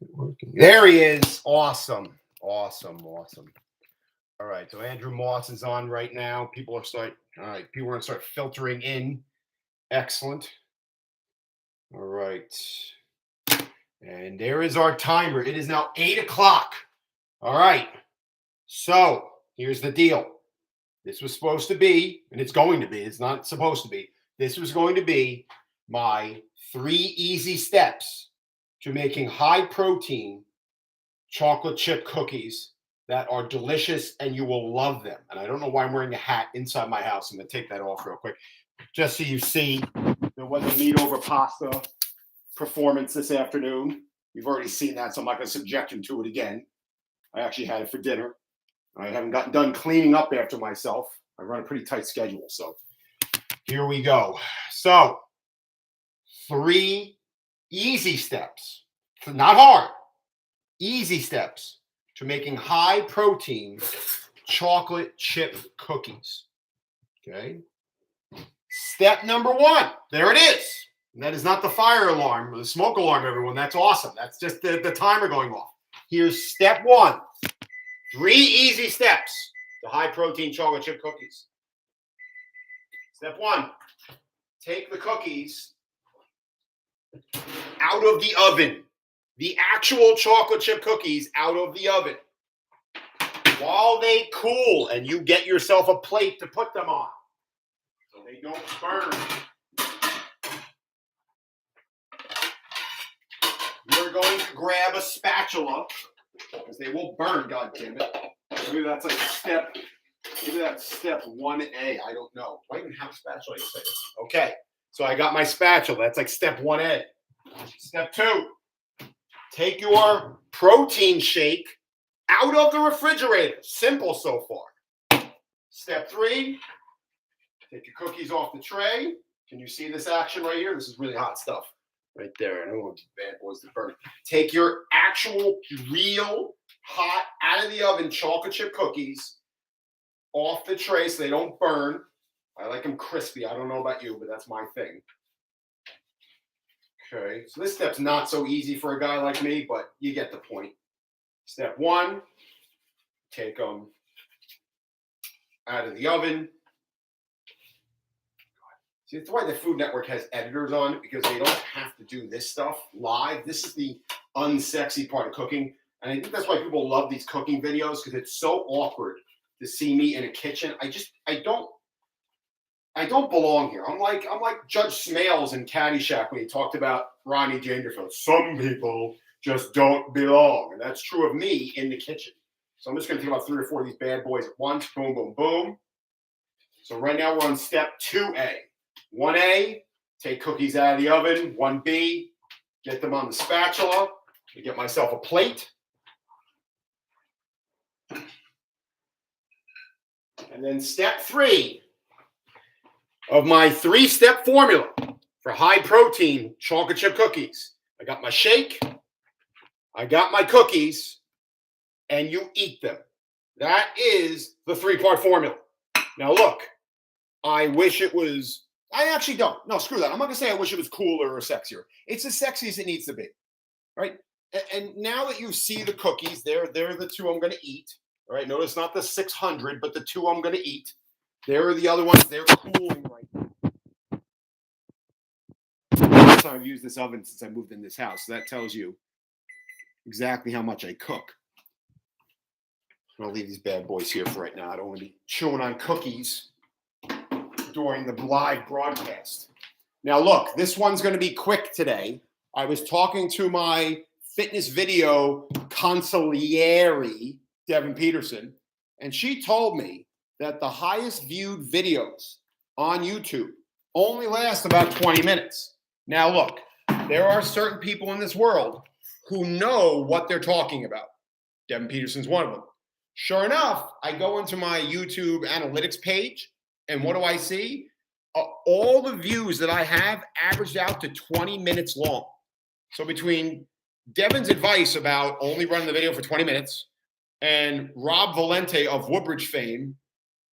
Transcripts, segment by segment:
Working. There he is. Awesome. Awesome. Awesome. All right. So Andrew Moss is on right now. People are People are going to start filtering in. Excellent. All right. And there is our timer. It is now 8 o'clock. All right. So here's the deal. This was supposed to be, and it's going to be, it's not supposed to be. This was going to be my 3 easy steps to making high protein chocolate chip cookies that are delicious and you will love them. And I don't know why I'm wearing a hat inside my house. I'm going to take that off real quick just so you see there was a meat over pasta performance this afternoon. You've already seen that, so I'm not going to subject you to it again. I actually had it for dinner. I haven't gotten done cleaning up after myself. I run a pretty tight schedule, so here we go. So 3 easy steps, not hard, easy steps to making high protein chocolate chip cookies. Okay. Step number 1, there it is. And that is not the fire alarm or the smoke alarm, everyone. That's awesome. That's just the timer going off. Here's step 1. 3 easy steps to high protein chocolate chip cookies. Step 1, take the cookies out of the oven. The actual chocolate chip cookies out of the oven while they cool, and you get yourself a plate to put them on so they don't burn. You're going to grab a spatula because they will burn, God damn it. Maybe that's like step 1A. I don't know. Do I even have a spatula? Okay, so I got my spatula. That's like step 1A. Step 2, take your protein shake out of the refrigerator. Simple so far. Step 3, take your cookies off the tray. Can you see this action right here? This is really hot stuff. Right there. I don't want bad boys to burn. Take your actual, real, hot, out of the oven chocolate chip cookies off the tray so they don't burn. I like them crispy. I don't know about you, but that's my thing. Okay, so this step's not so easy for a guy like me, but you get the point. Step 1, take them out of the oven. See, that's why the Food Network has editors on it, because they don't have to do this stuff live. This is the unsexy part of cooking. And I think that's why people love these cooking videos, because it's so awkward to see me in a kitchen. I don't belong here. I'm like Judge Smales in Caddyshack when he talked about Ronnie Dangerfield. Some people just don't belong. And that's true of me in the kitchen. So I'm just going to take about 3 or 4 of these bad boys at once. Boom, boom, boom. So right now we're on step 2A. 1A, take cookies out of the oven. 1B, get them on the spatula. I get myself a plate. And then step 3 of my 3-step formula for high protein chocolate chip cookies. I got my shake, I got my cookies, and you eat them. That is the 3-part formula. Now look, I wish it was, I actually don't. No, screw that. I'm not going to say I wish it was cooler or sexier. It's as sexy as it needs to be, right? And now that you see the cookies, they're the 2 I'm going to eat. All right, notice not the 600, but the 2 I'm going to eat. There are the other ones. They're cooling right now. First time I've used this oven since I moved in this house. So that tells you exactly how much I cook. I'll leave these bad boys here for right now. I don't want to be chewing on cookies during the live broadcast. Now, look, this one's going to be quick today. I was talking to my fitness video consigliere, Devin Peterson, and she told me that the highest viewed videos on YouTube only last about 20 minutes. Now, look, there are certain people in this world who know what they're talking about. Devin Peterson's one of them. Sure enough, I go into my YouTube analytics page, and what do I see? All the views that I have averaged out to 20 minutes long. So between Devin's advice about only running the video for 20 minutes and Rob Valente of Woodbridge fame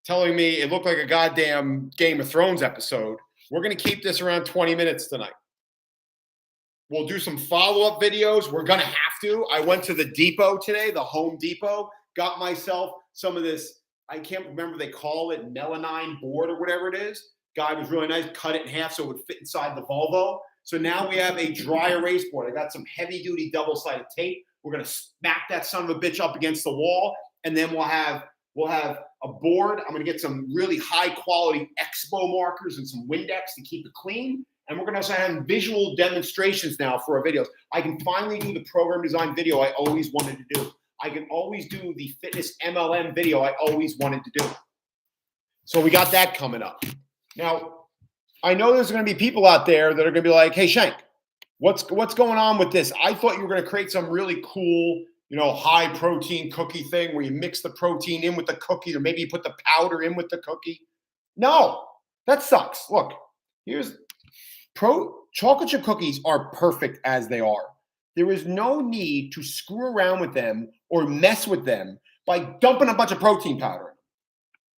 telling me it looked like a goddamn Game of Thrones episode, we're going to keep this around 20 minutes tonight. We'll do some follow-up videos. We're going to have to. I went to the depot today, the Home Depot, got myself some of this, I can't remember, they call it melanine board or whatever it is. Guy was really nice, cut it in half so it would fit inside the Volvo. So now we have a dry erase board. I got some heavy-duty double-sided tape. We're going to smack that son of a bitch up against the wall, and then we'll have a board. I'm going to get some really high-quality Expo markers and some Windex to keep it clean. And we're going to also have visual demonstrations now for our videos. I can finally do the program design video I always wanted to do. I can always do the fitness MLM video I always wanted to do. So we got that coming up. Now, I know there's going to be people out there that are going to be like, hey, Shank, what's going on with this? I thought you were going to create some really cool, high protein cookie thing where you mix the protein in with the cookie, or maybe you put the powder in with the cookie. No, that sucks. Look, chocolate chip cookies are perfect as they are. There is no need to screw around with them or mess with them by dumping a bunch of protein powder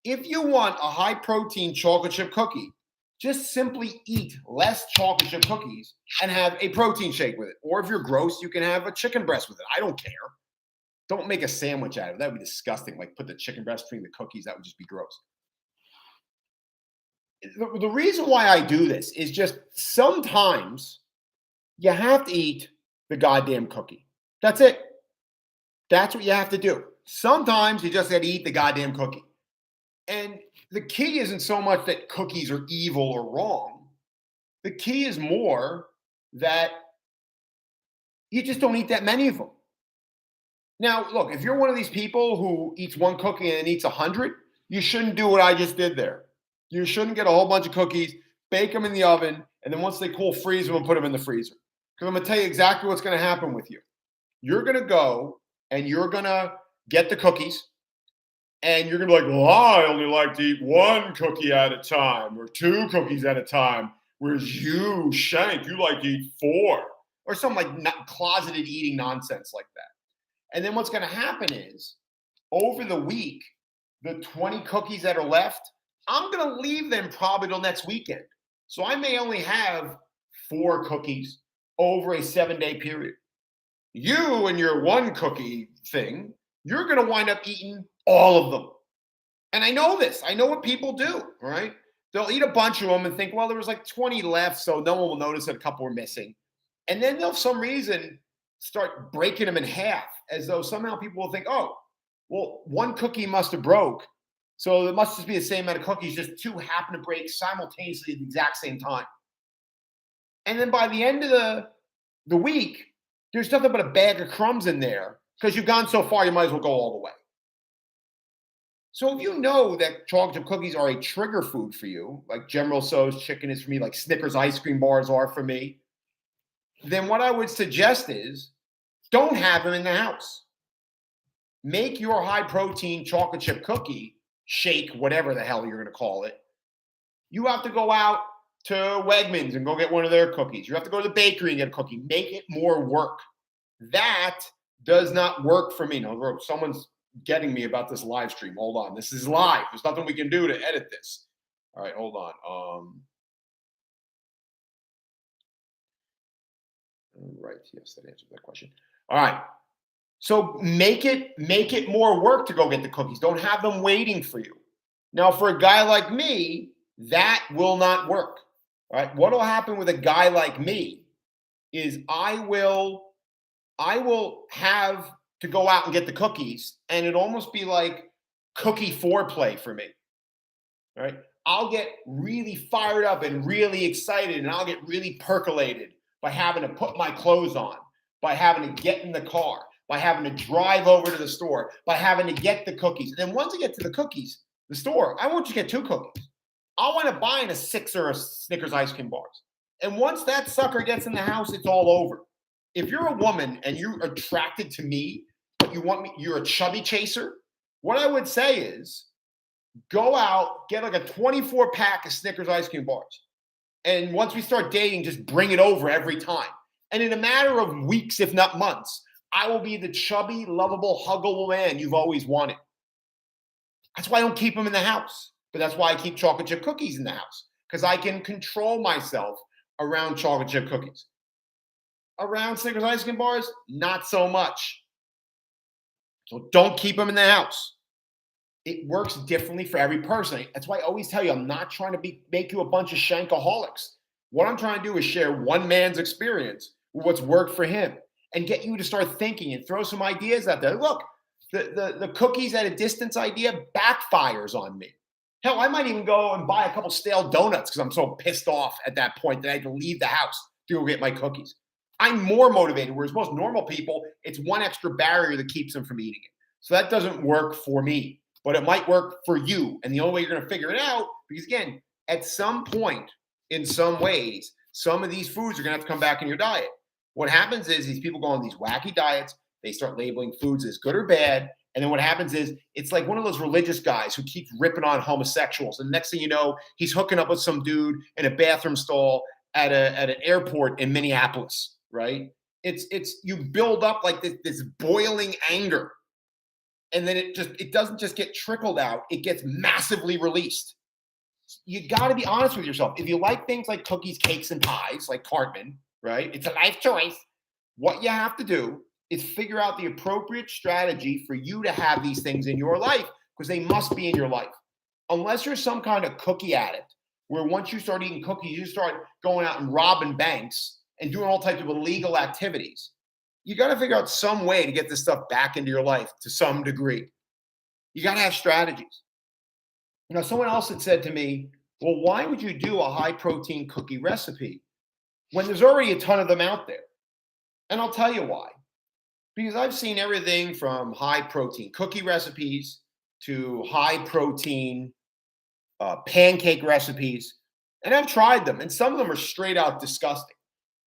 in. If you want a high protein chocolate chip cookie, just simply eat less chocolate chip cookies and have a protein shake with it. Or if you're gross, you can have a chicken breast with it. I don't care. Don't make a sandwich out of it. That would be disgusting. Like put the chicken breast between the cookies. That would just be gross. The reason why I do this is just sometimes you have to eat the goddamn cookie. That's it. That's what you have to do. Sometimes you just got to eat the goddamn cookie. And the key isn't so much that cookies are evil or wrong. The key is more that you just don't eat that many of them. Now, look, if you're one of these people who eats one cookie and eats 100, you shouldn't do what I just did there. You shouldn't get a whole bunch of cookies, bake them in the oven, and then once they cool, freeze them and put them in the freezer. Because I'm going to tell you exactly what's going to happen with you. You're going to go and you're going to get the cookies, and you're going to be like, well, I only like to eat one cookie at a time or 2 cookies at a time, whereas you, Shank, you like to eat 4 or some like closeted eating nonsense like that. And then what's going to happen is over the week, the 20 cookies that are left, I'm going to leave them probably till next weekend. So I may only have 4 cookies over a 7-day period. You and your 1 cookie thing, you're going to wind up eating all of them. And I know this. I know what people do, all right? They'll eat a bunch of them and think, well, there was like 20 left, so no one will notice that a couple were missing. And then they'll, for some reason, start breaking them in half, as though somehow people will think, oh, well, 1 cookie must have broke. So it must just be the same amount of cookies, just 2 happen to break simultaneously at the exact same time. And then by the end of the week, there's nothing but a bag of crumbs in there because you've gone so far, you might as well go all the way. So if you know that chocolate chip cookies are a trigger food for you, like General Tso's chicken is for me, like Snickers ice cream bars are for me, then what I would suggest is don't have them in the house. Make your high protein chocolate chip cookie shake, whatever the hell you're going to call it. You have to go out to Wegmans and go get one of their cookies. You have to go to the bakery and get a cookie. Make it more work. That does not work for me. No, someone's getting me about this live stream. Hold on. This is live. There's nothing we can do to edit this. All right, hold on. Right. Yes, that answers that question. All right. So make it more work to go get the cookies. Don't have them waiting for you. Now, for a guy like me, that will not work. All right. What will happen with a guy like me is I will have to go out and get the cookies, and it'd almost be like cookie foreplay for me. All right. I'll get really fired up and really excited, and I'll get really percolated by having to put my clothes on, by having to get in the car, by having to drive over to the store, by having to get the cookies. And then once I get to the store, I won't just get 2 cookies. I want to buy in a 6 or a Snickers ice cream bars. And once that sucker gets in the house, it's all over. If you're a woman and you're attracted to me, but you're a chubby chaser, what I would say is go out, get like a 24-pack of Snickers ice cream bars. And once we start dating, just bring it over every time. And in a matter of weeks, if not months, I will be the chubby, lovable, huggable man you've always wanted. That's why I don't keep them in the house. But that's why I keep chocolate chip cookies in the house, because I can control myself around chocolate chip cookies. around Snickers ice cream bars? Not so much. So don't keep them in the house. It works differently for every person. That's why I always tell you, I'm not trying to make you a bunch of shankaholics. What I'm trying to do is share one man's experience with what's worked for him and get you to start thinking and throw some ideas out there. Look, the cookies at a distance idea backfires on me. Hell, I might even go and buy a couple stale donuts because I'm so pissed off at that point that I had to leave the house to go get my cookies. I'm more motivated, whereas most normal people, it's one extra barrier that keeps them from eating it. So that doesn't work for me, but it might work for you. And the only way you're going to figure it out, because again, at some point, in some ways, some of these foods are going to have to come back in your diet. What happens is these people go on these wacky diets. They start labeling foods as good or bad. And then what happens is it's like one of those religious guys who keeps ripping on homosexuals. And next thing you know, he's hooking up with some dude in a bathroom stall at an airport in Minneapolis, right? It's you build up like this boiling anger. And then it doesn't just get trickled out, it gets massively released. You got to be honest with yourself. If you like things like cookies, cakes, and pies, like Cartman, right? It's a life choice. What you have to do is figure out the appropriate strategy for you to have these things in your life because they must be in your life. Unless you're some kind of cookie addict, where once you start eating cookies, you start going out and robbing banks and doing all types of illegal activities. You got to figure out some way to get this stuff back into your life to some degree. You got to have strategies. You know, someone else had said to me, well, why would you do a high protein cookie recipe when there's already a ton of them out there? And I'll tell you why. Because I've seen everything from high protein cookie recipes to high protein pancake recipes. And I've tried them, and some of them are straight out disgusting.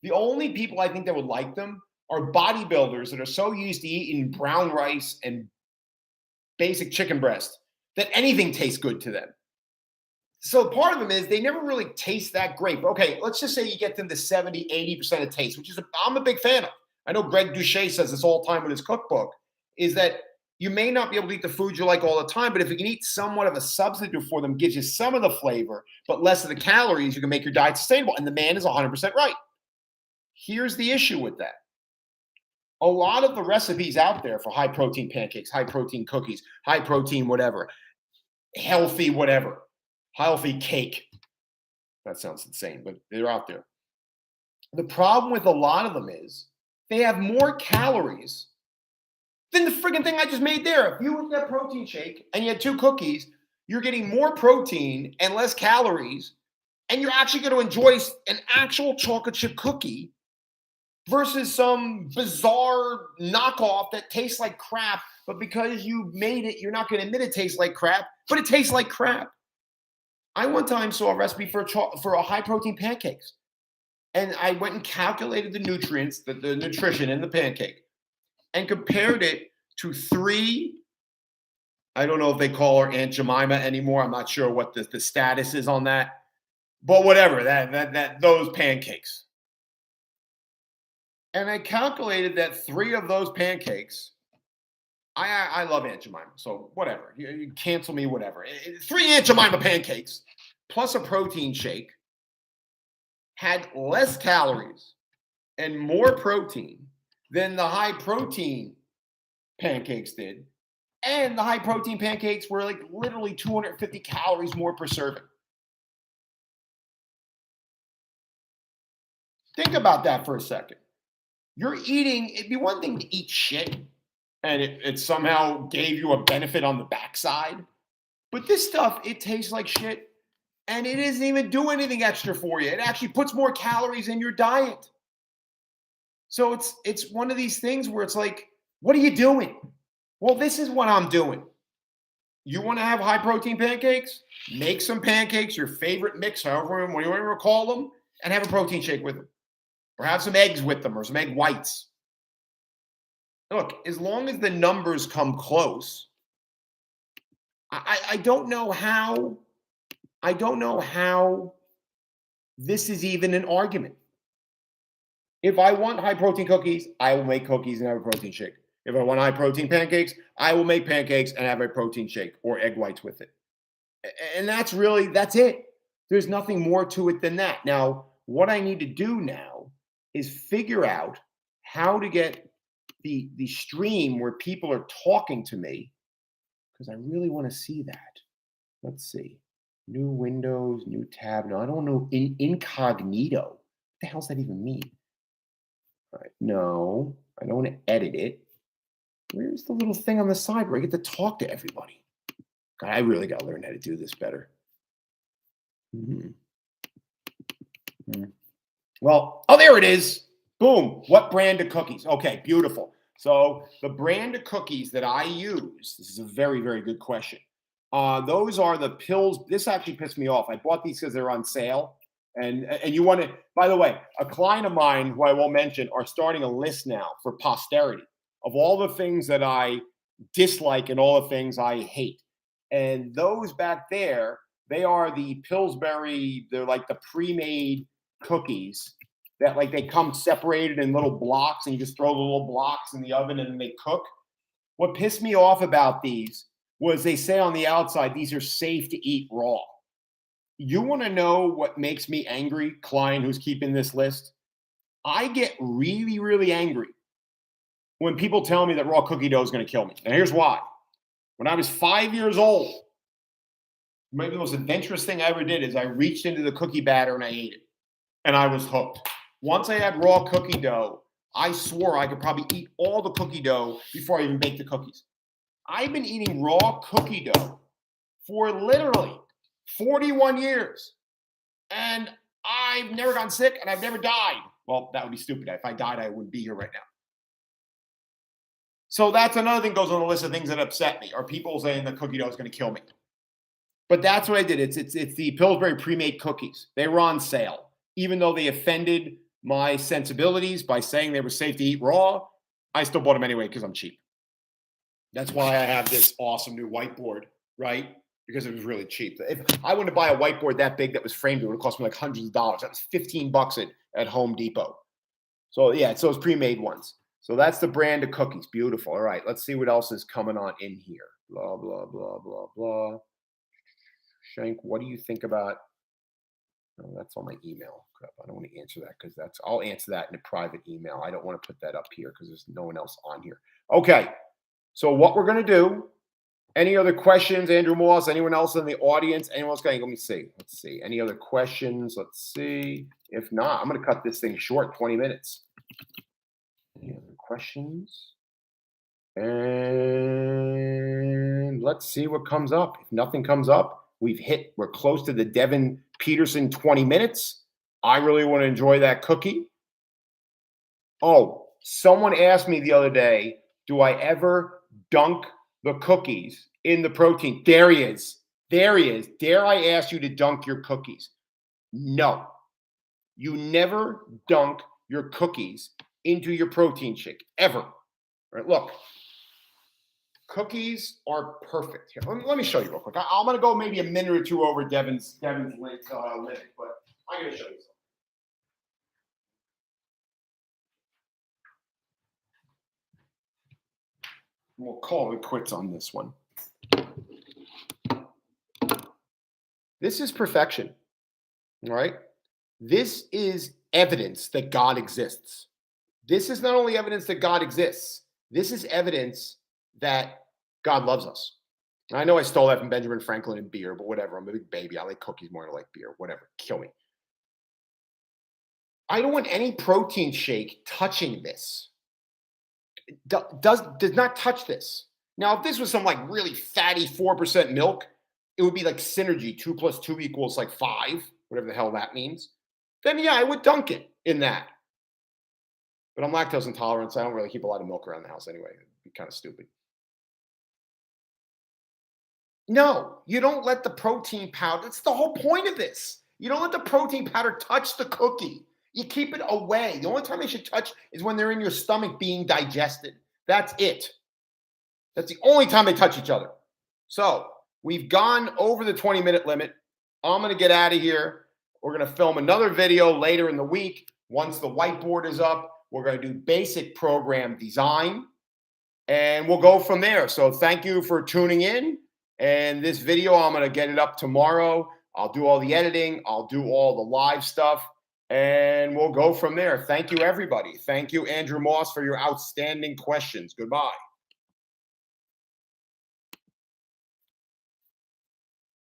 The only people I think that would like them are bodybuilders that are so used to eating brown rice and basic chicken breast that anything tastes good to them. So part of them is they never really taste that great. But okay, let's just say you get them to 70, 80% of taste, which is I'm a big fan of. I know Greg Douchet says this all the time in his cookbook, is that you may not be able to eat the food you like all the time, but if you can eat somewhat of a substitute for them, gives you some of the flavor, but less of the calories, you can make your diet sustainable. And the man is 100% right. Here's the issue with that. A lot of the recipes out there for high protein pancakes, high protein cookies, high protein whatever, healthy whatever, healthy cake. That sounds insane, but they're out there. The problem with a lot of them is they have more calories than the friggin' thing I just made there. If you would get a protein shake and you had 2 cookies, you're getting more protein and less calories, and you're actually going to enjoy an actual chocolate chip cookie versus some bizarre knockoff that tastes like crap, but because you made it, you're not going to admit it tastes like crap, but it tastes like crap. I one time saw a recipe for a high protein pancakes. And I went and calculated the nutrients, the nutrition in the pancake, and compared it to 3. I don't know if they call her Aunt Jemima anymore. I'm not sure what the status is on that, but whatever. Those pancakes, and I calculated that 3 of those pancakes. I love Aunt Jemima, so whatever. You cancel me, whatever. 3 Aunt Jemima pancakes plus a protein shake had less calories and more protein than the high protein pancakes did. And the high protein pancakes were like literally 250 calories more per serving. Think about that for a second. You're eating, it'd be one thing to eat shit and it somehow gave you a benefit on the backside. But this stuff, it tastes like shit. And it doesn't even do anything extra for you. It actually puts more calories in your diet. So it's one of these things where it's like, what are you doing? Well, this is what I'm doing. You want to have high protein pancakes? Make some pancakes, your favorite mix, however you want to call them, and have a protein shake with them. Or have some eggs with them or some egg whites. Look, as long as the numbers come close, I don't know how this is even an argument. If I want high protein cookies, I will make cookies and have a protein shake. If I want high protein pancakes, I will make pancakes and have a protein shake or egg whites with it. And that's it. There's nothing more to it than that. Now, what I need to do now is figure out how to get the stream where people are talking to me, because I really want to see that. Let's see. New Windows, new tab. No, I don't know. Incognito. What the hell's that even mean? All right. No, I don't want to edit it. Where's the little thing on the side where I get to talk to everybody? God, I really got to learn how to do this better. Well, oh, there it is. Boom. What brand of cookies? Okay, beautiful. So the brand of cookies that I use, this is a very, very good question. Those are the Pills. This actually pissed me off. I bought these because they're on sale. And you want to, by the way, a client of mine who I won't mention are starting a list now for posterity of all the things that I dislike and all the things I hate. And those back there, they are the Pillsbury, they're like the pre-made cookies that like they come separated in little blocks and you just throw the little blocks in the oven and then they cook. What pissed me off about these was they say on the outside, these are safe to eat raw. You want to know what makes me angry, client who's keeping this list? I get really, really angry when people tell me that raw cookie dough is going to kill me. And here's why. When I was 5 years old, maybe the most adventurous thing I ever did is I reached into the cookie batter and I ate it. And I was hooked. Once I had raw cookie dough, I swore I could probably eat all the cookie dough before I even baked the cookies. I've been eating raw cookie dough for literally 41 years. And I've never gotten sick and I've never died. Well, that would be stupid. If I died, I wouldn't be here right now. So that's another thing goes on the list of things that upset me, are people saying the cookie dough is going to kill me. But that's what I did. It's the Pillsbury pre-made cookies. They were on sale. Even though they offended my sensibilities by saying they were safe to eat raw, I still bought them anyway because I'm cheap. That's why I have this awesome new whiteboard, right? Because it was really cheap. If I wanted to buy a whiteboard that big that was framed, it would have cost me like hundreds of dollars. That was $15 at Home Depot. So yeah, it's those pre-made ones. So that's the brand of cookies. Beautiful. All right, let's see what else is coming on in here. Blah, blah, blah, blah, blah. Shank, what do you think about? Oh, that's on my email. Crap, I don't want to answer that because I'll answer that in a private email. I don't want to put that up here because there's no one else on here. Okay, so what we're going to do, any other questions, Andrew Moss, anyone else in the audience, anyone else going? Let me see. Let's see. Any other questions? Let's see. If not, I'm going to cut this thing short, 20 minutes. Any other questions? And let's see what comes up. If nothing comes up, we're close to the Devin Peterson 20 minutes. I really want to enjoy that cookie. Oh, someone asked me the other day, do I ever dunk the cookies in the protein? There he is. There he is. Dare I ask you to dunk your cookies? No. You never dunk your cookies into your protein shake, ever. All right, look. Cookies are perfect. Here, let me show you real quick. I'm going to go maybe a minute or two over Devin's limit, but I'm going to show you something. We'll call it quits on this one. This is perfection. All right? This is evidence that God exists. This is not only evidence that God exists. This is evidence that God loves us. And I know I stole that from Benjamin Franklin and beer, but whatever. I'm a big baby. I like cookies more than I like beer. Whatever. Kill me. I don't want any protein shake touching this. Does not touch this. Now, if this was some like really fatty 4% milk, it would be like synergy. 2 + 2 = like 5, whatever the hell that means. Then yeah, I would dunk it in that. But I'm lactose intolerant, so I don't really keep a lot of milk around the house anyway. It'd be kind of stupid. No, you don't let the protein powder. That's the whole point of this. You don't let the protein powder touch the cookie. You keep it away. The only time they should touch is when they're in your stomach being digested. That's it. That's the only time they touch each other. So we've gone over the 20-minute limit. I'm going to get out of here. We're going to film another video later in the week. Once the whiteboard is up, we're going to do basic program design, and we'll go from there. So thank you for tuning in. And this video, I'm going to get it up tomorrow. I'll do all the editing. I'll do all the live stuff. and we'll go from there. Thank you, everybody. Thank you, Andrew Moss, for your outstanding questions. Goodbye.